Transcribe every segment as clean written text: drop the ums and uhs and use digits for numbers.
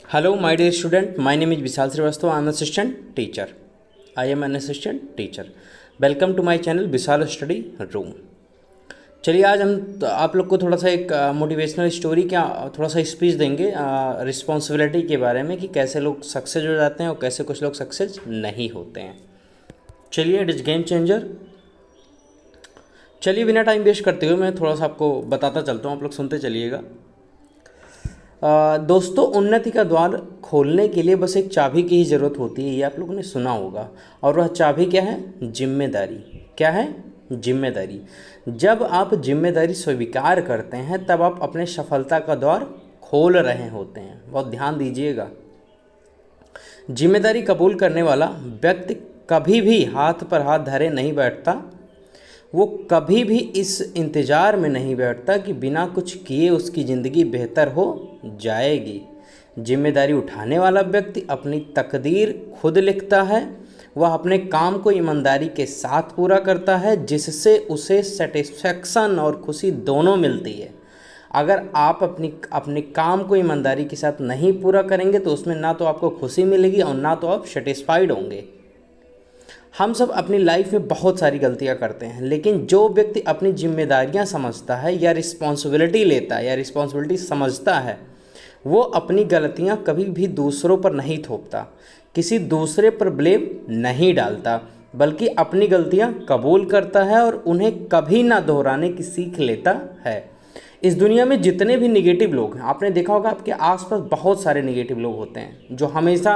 Hello, my dear student. My name is Vishal Srivastava. I am assistant teacher. I am an assistant teacher. Welcome to my channel Vishal study room. चलिए आज हम आप लोग को थोड़ा सा एक मोटिवेशनल स्टोरी क्या थोड़ा सा स्पीच देंगे रिस्पॉन्सिबिलिटी के बारे में कि कैसे लोग सक्सेस हो जाते हैं और कैसे कुछ लोग सक्सेस नहीं होते हैं। चलिए इट इज़ गेम चेंजर। चलिए बिना टाइम वेस्ट करते हुए मैं थोड़ा सा आपको बताता चलता हूँ, आप लोग सुनते चलिएगा। दोस्तों, उन्नति का द्वार खोलने के लिए बस एक चाबी की ही ज़रूरत होती है, ये आप लोगों ने सुना होगा। और वह चाबी क्या है? जिम्मेदारी। क्या है? जिम्मेदारी। जब आप जिम्मेदारी स्वीकार करते हैं तब आप अपने सफलता का द्वार खोल रहे होते हैं। बहुत ध्यान दीजिएगा। जिम्मेदारी कबूल करने वाला व्यक्ति कभी भी हाथ पर हाथ धरे नहीं बैठता। वो कभी भी इस इंतज़ार में नहीं बैठता कि बिना कुछ किए उसकी ज़िंदगी बेहतर हो जाएगी। जिम्मेदारी उठाने वाला व्यक्ति अपनी तकदीर खुद लिखता है। वह अपने काम को ईमानदारी के साथ पूरा करता है, जिससे उसे सेटिस्फैक्शन और खुशी दोनों मिलती है। अगर आप अपने काम को ईमानदारी के साथ नहीं पूरा करेंगे तो उसमें ना तो आपको खुशी मिलेगी और ना तो आप सेटिस्फाइड होंगे। हम सब अपनी लाइफ में बहुत सारी गलतियां करते हैं, लेकिन जो व्यक्ति अपनी जिम्मेदारियां समझता है या रिस्पॉन्सिबिलिटी लेता है या रिस्पॉन्सिबिलिटी समझता है, वो अपनी गलतियां कभी भी दूसरों पर नहीं थोपता, किसी दूसरे पर ब्लेम नहीं डालता, बल्कि अपनी गलतियां कबूल करता है और उन्हें कभी ना दोहराने की सीख लेता है। इस दुनिया में जितने भी निगेटिव लोग हैं, आपने देखा होगा आपके आसपास बहुत सारे निगेटिव लोग होते हैं जो हमेशा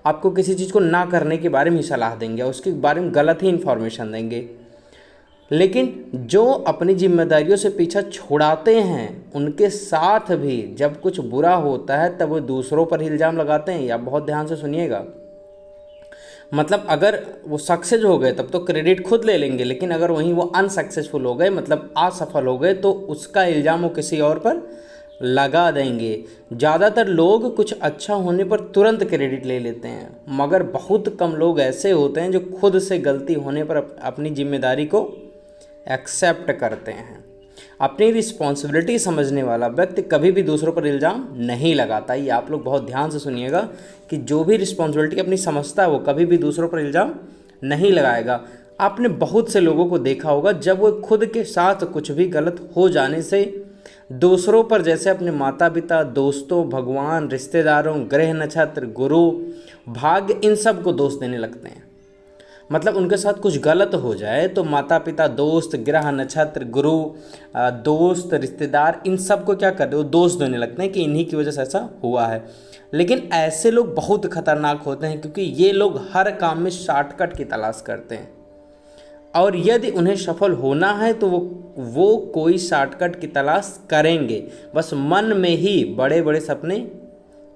आपको किसी चीज़ को ना करने के बारे में ही सलाह देंगे, उसके बारे में गलत ही इन्फॉर्मेशन देंगे। लेकिन जो अपनी जिम्मेदारियों से पीछा छुड़ाते हैं, उनके साथ भी जब कुछ बुरा होता है तब वो दूसरों पर इल्ज़ाम लगाते हैं। या बहुत ध्यान से सुनिएगा, मतलब अगर वो सक्सेस हो गए तब तो क्रेडिट खुद ले लेंगे, लेकिन अगर वहीं वो अनसक्सेसफुल हो गए, मतलब असफल हो गए, तो उसका इल्ज़ाम वो किसी और पर लगा देंगे। ज़्यादातर लोग कुछ अच्छा होने पर तुरंत क्रेडिट ले लेते हैं, मगर बहुत कम लोग ऐसे होते हैं जो खुद से गलती होने पर अपनी जिम्मेदारी को एक्सेप्ट करते हैं। अपनी रिस्पॉन्सिबिलिटी समझने वाला व्यक्ति कभी भी दूसरों पर इल्ज़ाम नहीं लगाता। ये आप लोग बहुत ध्यान से सुनिएगा कि जो भी रिस्पॉन्सिबिलिटी अपनी समझता है वो कभी भी दूसरों पर इल्ज़ाम नहीं लगाएगा। आपने बहुत से लोगों को देखा होगा, जब वो खुद के साथ कुछ भी गलत हो जाने से दूसरों पर, जैसे अपने माता पिता, दोस्तों, भगवान, रिश्तेदारों, ग्रह नक्षत्र, गुरु, भाग्य, इन सब को दोष देने लगते हैं। मतलब उनके साथ कुछ गलत हो जाए तो माता पिता, दोस्त, ग्रह नक्षत्र, गुरु, दोस्त, रिश्तेदार, इन सब को क्या करते हैं? वो दोष देने लगते हैं कि इन्हीं की वजह से ऐसा हुआ है। लेकिन ऐसे लोग बहुत खतरनाक होते हैं, क्योंकि ये लोग हर काम में शॉर्टकट की तलाश करते हैं, और यदि उन्हें सफल होना है तो वो कोई शॉर्टकट की तलाश करेंगे। बस मन में ही बड़े बड़े सपने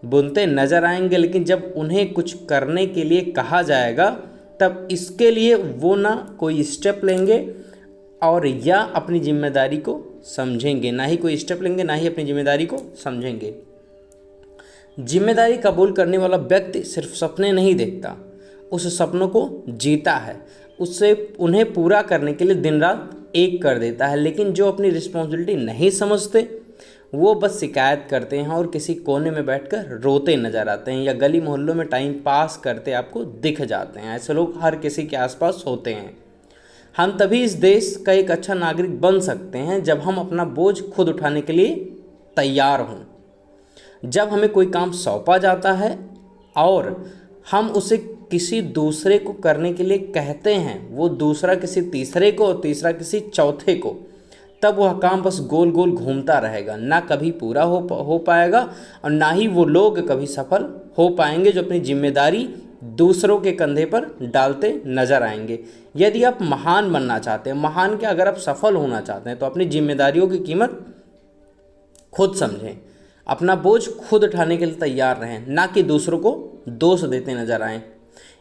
बुनते नजर आएंगे, लेकिन जब उन्हें कुछ करने के लिए कहा जाएगा तब इसके लिए वो ना कोई स्टेप लेंगे और या अपनी जिम्मेदारी को समझेंगे। ना ही कोई स्टेप लेंगे, ना ही अपनी जिम्मेदारी को समझेंगे। जिम्मेदारी कबूल करने वाला व्यक्ति सिर्फ सपने नहीं देखता, उस सपनों को जीता है, उससे उन्हें पूरा करने के लिए दिन रात एक कर देता है। लेकिन जो अपनी रिस्पॉन्सिबिलिटी नहीं समझते, वो बस शिकायत करते हैं और किसी कोने में बैठकर रोते नज़र आते हैं, या गली मोहल्लों में टाइम पास करते आपको दिख जाते हैं। ऐसे लोग हर किसी के आसपास होते हैं। हम तभी इस देश का एक अच्छा नागरिक बन सकते हैं जब हम अपना बोझ खुद उठाने के लिए तैयार हों। जब हमें कोई काम सौंपा जाता है और हम उसे किसी दूसरे को करने के लिए कहते हैं, वो दूसरा किसी तीसरे को और तीसरा किसी चौथे को, तब वह काम बस गोल गोल घूमता रहेगा, ना कभी पूरा हो पाएगा और ना ही वो लोग कभी सफल हो पाएंगे जो अपनी जिम्मेदारी दूसरों के कंधे पर डालते नजर आएंगे। यदि आप महान बनना चाहते हैं, महान क्या, अगर आप सफल होना चाहते हैं, तो अपनी जिम्मेदारियों की कीमत खुद समझें, अपना बोझ खुद उठाने के लिए तैयार रहें, ना कि दूसरों को दोष देते नजर आएं।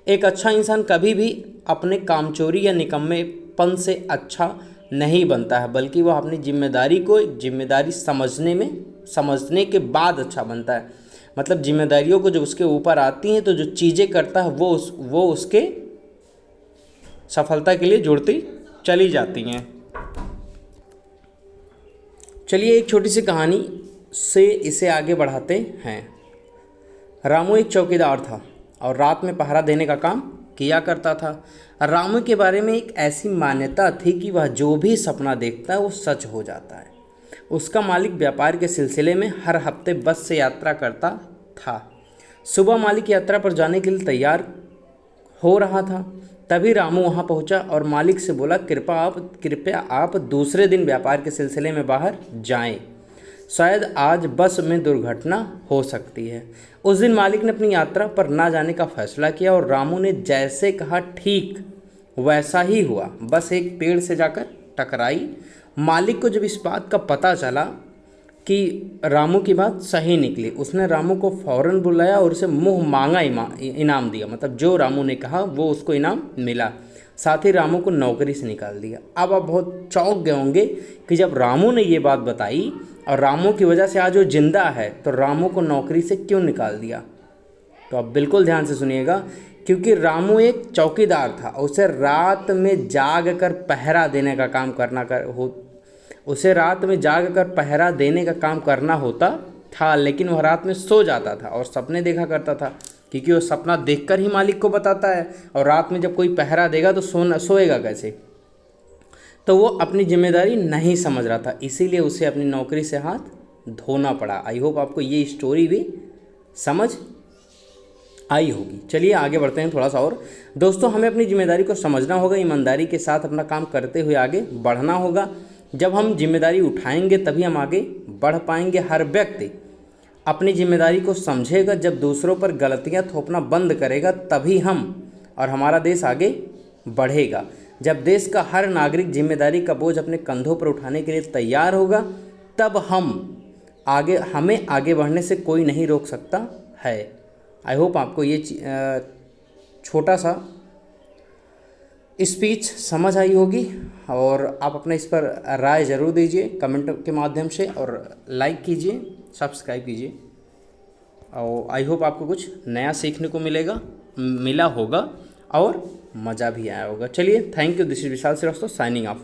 एक अच्छा इंसान कभी भी अपने कामचोरी या निकम्मेपन से अच्छा नहीं बनता है, बल्कि वह अपनी जिम्मेदारी समझने के बाद अच्छा बनता है। मतलब जिम्मेदारियों को जब उसके ऊपर आती हैं तो जो चीज़ें करता है वो उसके सफलता के लिए जुड़ती चली जाती हैं। चलिए एक छोटी सी कहानी से इसे आगे बढ़ाते हैं। रामू एक चौकीदार था और रात में पहरा देने का काम किया करता था। रामू के बारे में एक ऐसी मान्यता थी कि वह जो भी सपना देखता है वो सच हो जाता है। उसका मालिक व्यापार के सिलसिले में हर हफ्ते बस से यात्रा करता था। सुबह मालिक यात्रा पर जाने के लिए तैयार हो रहा था, तभी रामू वहां पहुंचा और मालिक से बोला, कृपया आप दूसरे दिन व्यापार के सिलसिले में बाहर जाएं। शायद आज बस में दुर्घटना हो सकती है। उस दिन मालिक ने अपनी यात्रा पर ना जाने का फैसला किया और रामू ने जैसे कहा ठीक वैसा ही हुआ। बस एक पेड़ से जाकर टकराई। मालिक को जब इस बात का पता चला कि रामू की बात सही निकली, उसने रामू को फौरन बुलाया और उसे मुंह मांगा इनाम दिया। मतलब जो रामू ने कहा वो उसको इनाम मिला। साथ ही रामू को नौकरी से निकाल दिया। अब आप बहुत चौंक गए होंगे कि जब रामू ने ये बात बताई और रामू की वजह से आज वो जिंदा है, तो रामू को नौकरी से क्यों निकाल दिया। तो आप बिल्कुल ध्यान से सुनिएगा, क्योंकि रामू एक चौकीदार था। उसे रात में जाग कर पहरा देने का काम करना होता था, लेकिन वह रात में सो जाता था और सपने देखा करता था, क्योंकि वो सपना देखकर ही मालिक को बताता है। और रात में जब कोई पहरा देगा तो सोएगा कैसे। तो वो अपनी जिम्मेदारी नहीं समझ रहा था, इसीलिए उसे अपनी नौकरी से हाथ धोना पड़ा। आई होप आपको ये स्टोरी भी समझ आई होगी। चलिए आगे बढ़ते हैं थोड़ा सा और। दोस्तों, हमें अपनी जिम्मेदारी को समझना होगा, ईमानदारी के साथ अपना काम करते हुए आगे बढ़ना होगा। जब हम जिम्मेदारी उठाएंगे तभी हम आगे बढ़ पाएंगे। हर व्यक्ति अपनी जिम्मेदारी को समझेगा। जब दूसरों पर गलतियां थोपना बंद करेगा तभी हम और हमारा देश आगे बढ़ेगा। जब देश का हर नागरिक जिम्मेदारी का बोझ अपने कंधों पर उठाने के लिए तैयार होगा, तब हमें आगे बढ़ने से कोई नहीं रोक सकता है। आई होप आपको ये छोटा सा स्पीच समझ आई होगी और आप अपने इस पर राय ज़रूर दीजिए कमेंट के माध्यम से, और लाइक कीजिए, सब्सक्राइब कीजिए। और आई होप आपको कुछ नया सीखने को मिला होगा और मज़ा भी आया होगा। चलिए, thank you. This is Vishal Shrivastava signing of.